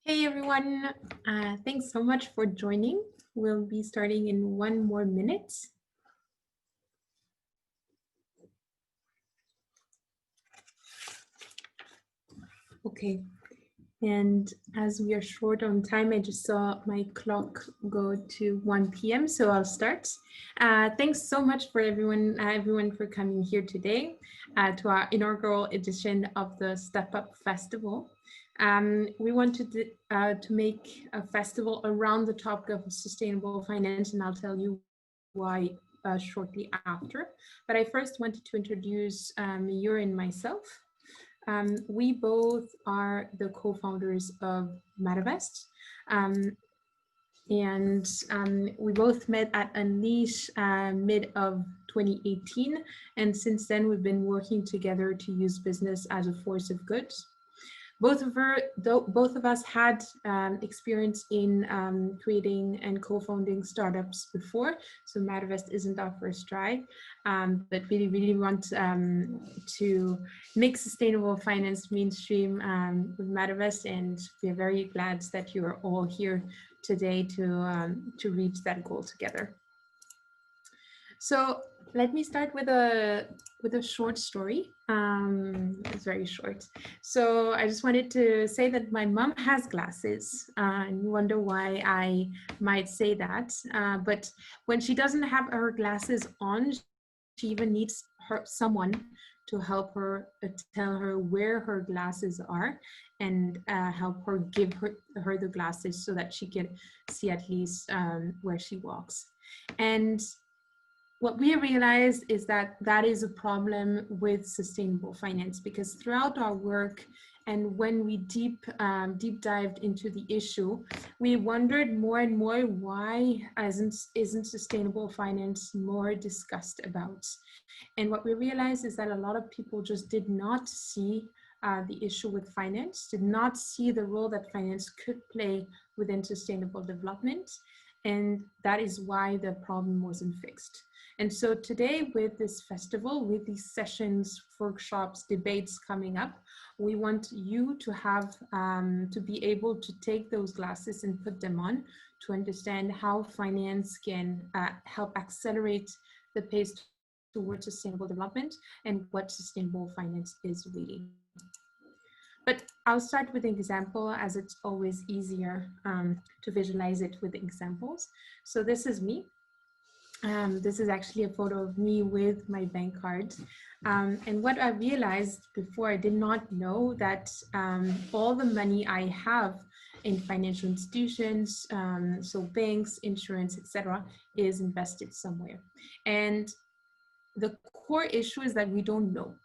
Hey everyone, thanks so much for joining. We'll be starting in 1 more minute. Okay, and as we are short on time, I just saw my clock go to 1 p.m. so I'll start. Thanks so much for everyone for coming here today to our inaugural edition of the StepUp Festival. We wanted to make a festival around the topic of sustainable finance, and I'll tell you why shortly after. But I first wanted to introduce Mayur and myself. We both are the co-founders of Mattrvest, and we both met at Unleash mid of 2018, and since then we've been working together to use business as a force of good. Both of us had experience in creating and co-founding startups before, so Mattrvest isn't our first try, but we really want to make sustainable finance mainstream with Mattrvest, and we're very glad that you are all here today to reach that goal together. So let me start with a short story. It's very short. So I just wanted to say that my mom has glasses, and you wonder why I might say that. But when she doesn't have her glasses on, she even needs someone to help her tell her where her glasses are and help her give her the glasses so that she can see at least where she walks. And what we realized is that that is a problem with sustainable finance, because throughout our work and when we deep dived into the issue, we wondered more and more why isn't sustainable finance more discussed about. And what we realized is that a lot of people just did not see the issue with finance, did not see the role that finance could play within sustainable development. And that is why the problem wasn't fixed. And so today, with this festival, with these sessions, workshops, debates coming up, we want you to have, to be able to take those glasses and put them on to understand how finance can help accelerate the pace towards sustainable development and what sustainable finance is really. But I'll start with an example, as it's always easier to visualize it with examples. So this is me. This is actually a photo of me with my bank card. And what I realized before, I did not know that all the money I have in financial institutions, so banks, insurance, etc., is invested somewhere. And the core issue is that we don't know.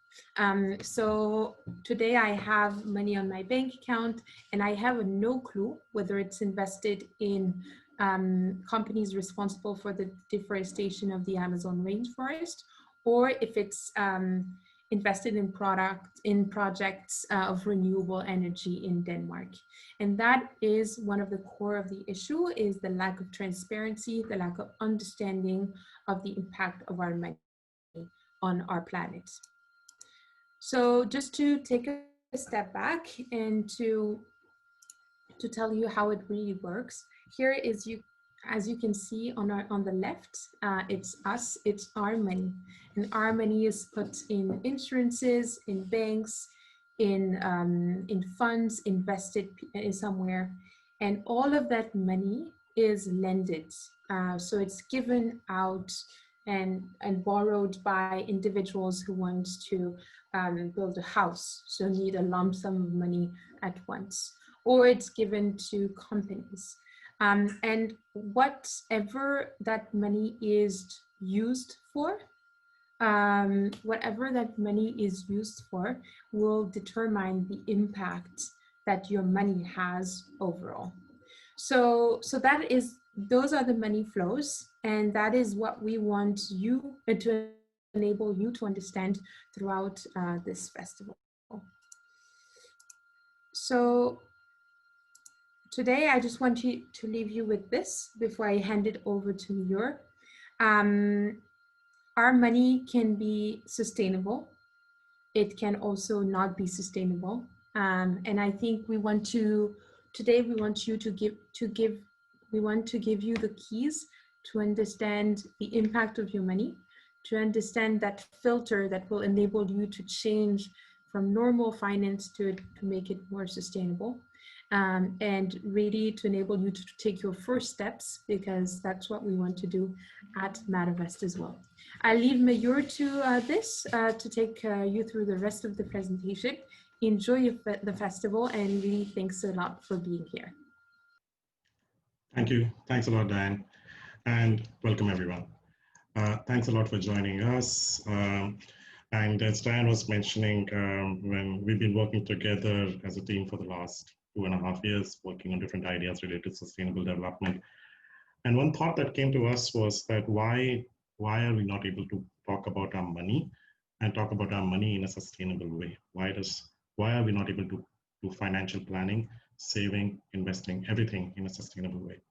So today I have money on my bank account and I have no clue whether it's invested in companies responsible for the deforestation of the Amazon rainforest, or if it's invested in projects of renewable energy in Denmark. And that is one of the core of the issue, is the lack of transparency, the lack of understanding of the impact of our money on our planet. So just to take a step back and to tell you how it really works, here is as you can see on the left, it's us, it's our money, and our money is put in insurances, in banks, in funds, invested in somewhere, and all of that money is lended. So it's given out and borrowed by individuals who want to build a house, so need a lump sum of money at once, or it's given to companies. And whatever that money is used for, will determine the impact that your money has overall. So those are the money flows, and that is what we want you to enable you to understand throughout this festival. So today, I just want to leave you with this before I hand it over to Mayur. Our money can be sustainable. It can also not be sustainable. And I think we want to today we want you we want to give you the keys to understand the impact of your money, to understand that filter that will enable you to change from normal finance to make it more sustainable, and really to enable you to take your first steps, because that's what we want to do at Mattrvest as well. I leave Mayur to take you through the rest of the presentation. Enjoy the festival, and really thanks a lot for being here. Thank you. Thanks a lot, Diane, and welcome everyone. Thanks a lot for joining us. And as Diane was mentioning, when we've been working together as a team for the last 2.5 years, working on different ideas related to sustainable development. And one thought that came to us was that why are we not able to talk about our money and talk about our money in a sustainable way? Why are we not able to do financial planning, saving, investing, everything in a sustainable way?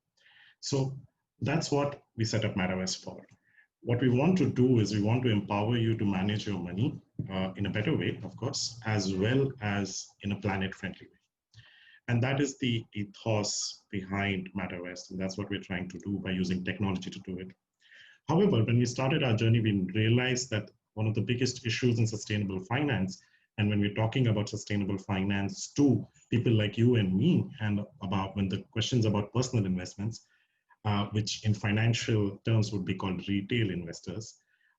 So that's what we set up Mattrvest for. What we want to do is we want to empower you to manage your money in a better way, of course, as well as in a planet-friendly way. And that is the ethos behind Mattrvest, and that's what we're trying to do by using technology to do it. However, when we started our journey, we realized that one of the biggest issues in sustainable finance, and when we're talking about sustainable finance to people like you and me, and about when the questions about personal investments, which in financial terms would be called retail investors,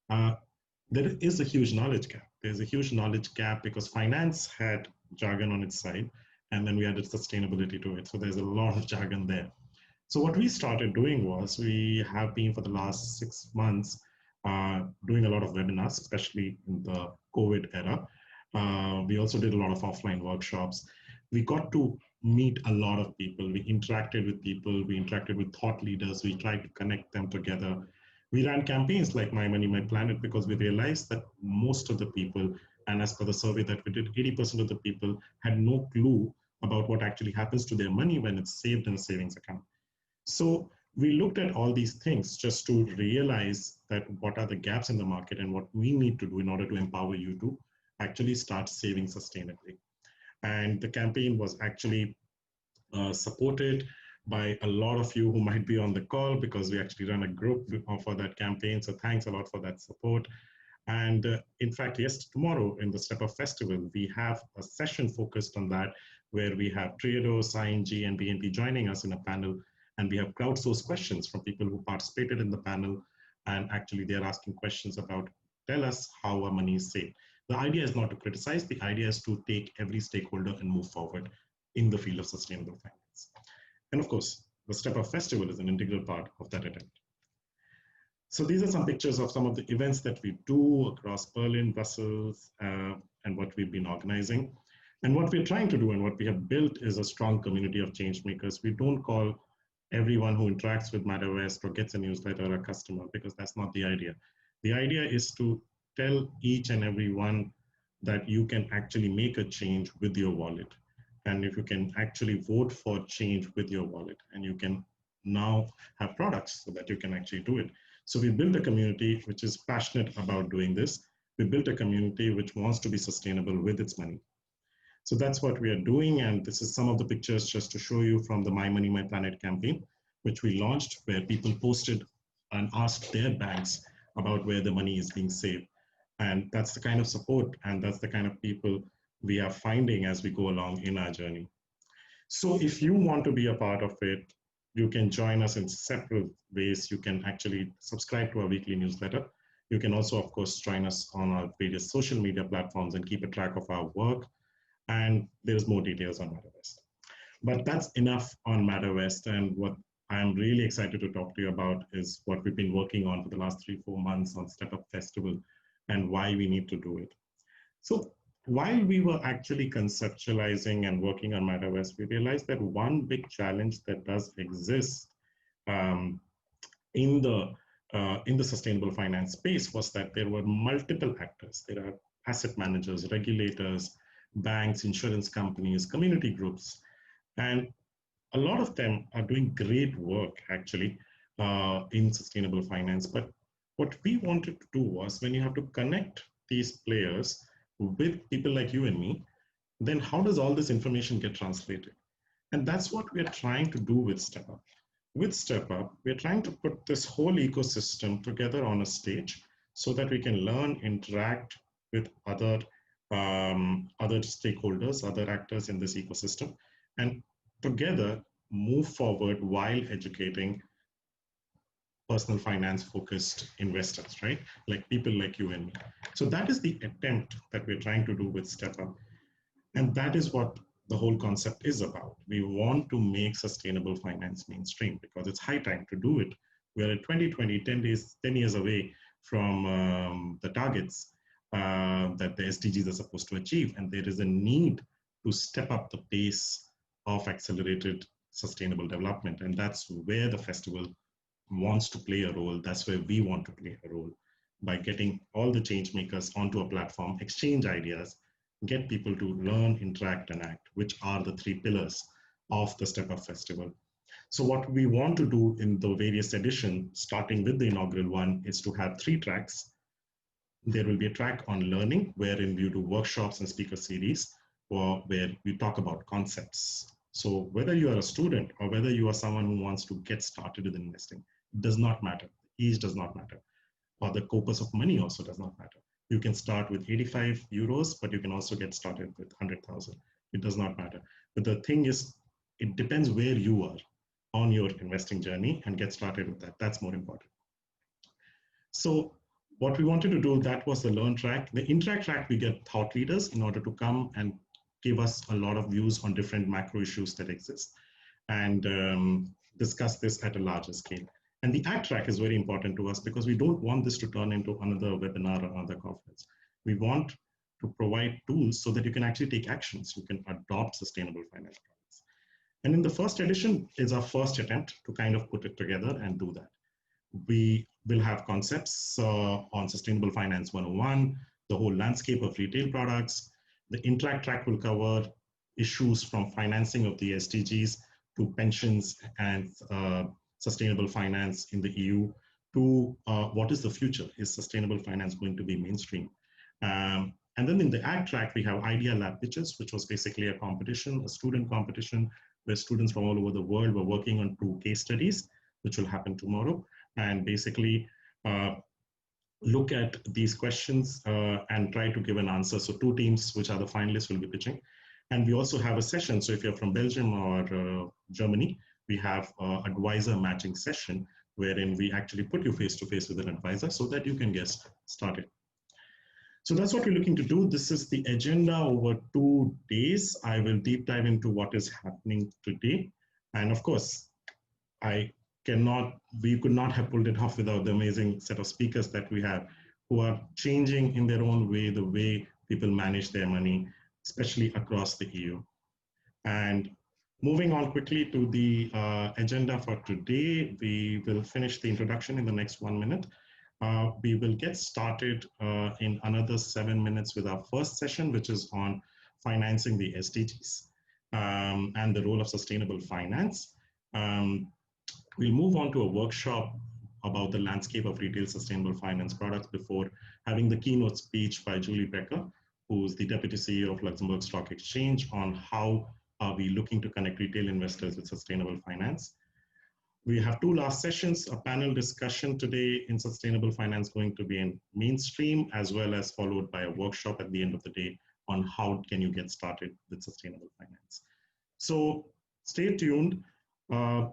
there is a huge knowledge gap. There's a huge knowledge gap because finance had jargon on its side, and then we added sustainability to it. So there's a lot of jargon there. So what we started doing was we have been for the last 6 months doing a lot of webinars, especially in the COVID era. We also did a lot of offline workshops. We got to meet a lot of people. We interacted with people. We interacted with thought leaders. We tried to connect them together. We ran campaigns like My Money, My Planet, because we realized that most of the people, and as per the survey that we did, 80% of the people had no clue about what actually happens to their money when it's saved in a savings account. So we looked at all these things just to realize that what are the gaps in the market and what we need to do in order to empower you to actually start saving sustainably. And the campaign was actually supported by a lot of you who might be on the call, because we actually run a group for that campaign. So thanks a lot for that support. And in fact, yes, tomorrow in the StepUp Festival, we have a session focused on that, where we have Triodos, ING, and BNP joining us in a panel. And we have crowdsourced questions from people who participated in the panel. And actually, they're asking questions about, tell us how our money is saved. The idea is not to criticize. The idea is to take every stakeholder and move forward in the field of sustainable finance. And of course, the StepUp Festival is an integral part of that attempt. So these are some pictures of some of the events that we do across Berlin, Brussels, and what we've been organizing. And what we're trying to do and what we have built is a strong community of change makers. We don't call everyone who interacts with Mattrvest or gets a newsletter a customer, because that's not the idea. The idea is to tell each and every one that you can actually make a change with your wallet. And if you can actually vote for change with your wallet, and you can now have products so that you can actually do it. So we built a community which is passionate about doing this. We built a community which wants to be sustainable with its money. So that's what we are doing. And this is some of the pictures just to show you from the My Money, My Planet campaign, which we launched, where people posted and asked their banks about where the money is being saved. And that's the kind of support, and that's the kind of people we are finding as we go along in our journey. So if you want to be a part of it, you can join us in several ways. You can actually subscribe to our weekly newsletter. You can also, of course, join us on our various social media platforms and keep a track of our work. And there's more details on Mattrvest. But that's enough on Mattrvest. And what I'm really excited to talk to you about is what we've been working on for the last 3-4 months on StepUp Festival and why we need to do it. So while we were actually conceptualizing and working on Mattrvest, we realized that one big challenge that does exist in the sustainable finance space was that there were multiple actors. There are asset managers, regulators, banks, insurance companies, community groups, and a lot of them are doing great work actually in sustainable finance. But what we wanted to do was, when you have to connect these players with people like you and me, then how does all this information get translated? And that's what we're trying to do with StepUp. With StepUp, we're trying to put this whole ecosystem together on a stage so that we can learn, interact with other stakeholders, other actors in this ecosystem, and together move forward while educating personal finance focused investors, right? Like people like you and me. So that is the attempt that we're trying to do with StepUp. And that is what the whole concept is about. We want to make sustainable finance mainstream because it's high time to do it. We're at 2020, 10 years away from the targets that the SDGs are supposed to achieve. And there is a need to step up the pace of accelerated sustainable development. And that's where the festival wants to play a role. That's where we want to play a role by getting all the change makers onto a platform, exchange ideas, get people to learn, interact, and act, which are the three pillars of the StepUp Festival. So what we want to do in the various editions, starting with the inaugural one, is to have 3 tracks. There will be a track on learning, wherein we do workshops and speaker series, where we talk about concepts. So whether you are a student or whether you are someone who wants to get started with investing, it does not matter. Age does not matter. Or the corpus of money also does not matter. You can start with 85 euros, but you can also get started with 100,000. It does not matter. But the thing is, it depends where you are on your investing journey and get started with that. That's more important. So what we wanted to do, that was the learn track. The interact track, we get thought leaders in order to come and give us a lot of views on different macro issues that exist and discuss this at a larger scale. And the act track is very important to us because we don't want this to turn into another webinar or another conference. We want to provide tools so that you can actually take actions. You can adopt sustainable finance products. And in the first edition is our first attempt to kind of put it together and do that. We will have concepts on Sustainable Finance 101, the whole landscape of retail products. The interact track will cover issues from financing of the SDGs to pensions and sustainable finance in the EU to what is the future? Is sustainable finance going to be mainstream? And then in the act track, we have Idea Lab pitches, which was basically a competition, a student competition, where students from all over the world were working on 2 case studies, which will happen tomorrow, and basically look at these questions and try to give an answer. So 2 teams, which are the finalists, will be pitching. And we also have a session. So if you're from Belgium or Germany, we have an advisor matching session wherein we actually put you face to face with an advisor so that you can get started. So that's what we're looking to do. This is the agenda over 2 days. I will deep dive into what is happening today. And of course, we could not have pulled it off without the amazing set of speakers that we have who are changing in their own way the way people manage their money, especially across the EU. And moving on quickly to the agenda for today, we will finish the introduction in the next 1 minute. We will get started in another 7 minutes with our first session, which is on financing the SDGs and the role of sustainable finance. We'll move on to a workshop about the landscape of retail sustainable finance products before having the keynote speech by Julie Becker, who's the Deputy CEO of Luxembourg Stock Exchange, on how are we looking to connect retail investors with sustainable finance. We have 2 last sessions, a panel discussion today in sustainable finance going to be in mainstream, as well as followed by a workshop at the end of the day on how can you get started with sustainable finance. So stay tuned.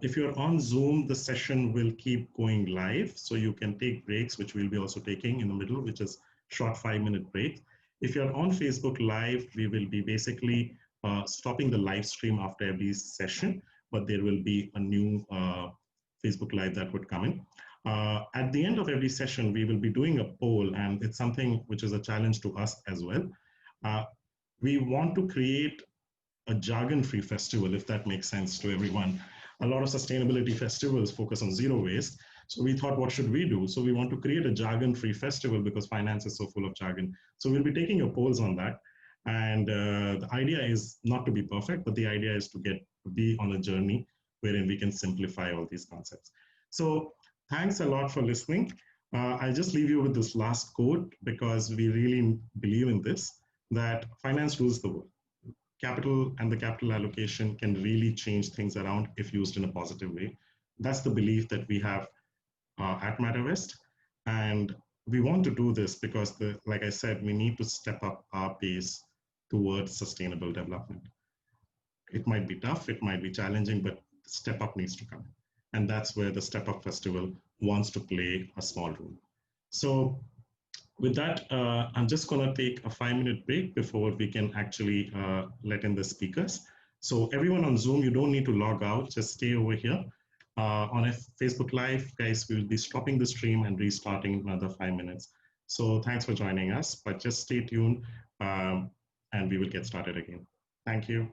If you're on Zoom, the session will keep going live, so you can take breaks, which we'll be also taking in the middle, which is short 5-minute break. If you're on Facebook Live, we will be basically stopping the live stream after every session, but there will be a new Facebook Live that would come in. At the end of every session, we will be doing a poll, and it's something which is a challenge to us as well. We want to create a jargon-free festival, if that makes sense to everyone. A lot of sustainability festivals focus on zero waste. So we thought, what should we do? So we want to create a jargon-free festival because finance is so full of jargon. So we'll be taking your polls on that. And the idea is not to be perfect, but the idea is to be on a journey wherein we can simplify all these concepts. So thanks a lot for listening. I'll just leave you with this last quote because we really believe in this, that finance rules the world. capital and the capital allocation can really change things around if used in a positive way. That's the belief that we have at Mattrvest. And we want to do this because, like I said, we need to step up our pace towards sustainable development. It might be tough, it might be challenging, but step up needs to come. And that's where the StepUp Festival wants to play a small role. So with that, I'm just going to take a 5-minute break before we can actually let in the speakers. So everyone on Zoom, you don't need to log out, just stay over here. On a Facebook Live, guys, we'll be stopping the stream and restarting in another 5 minutes. So thanks for joining us, but just stay tuned and we will get started again. Thank you.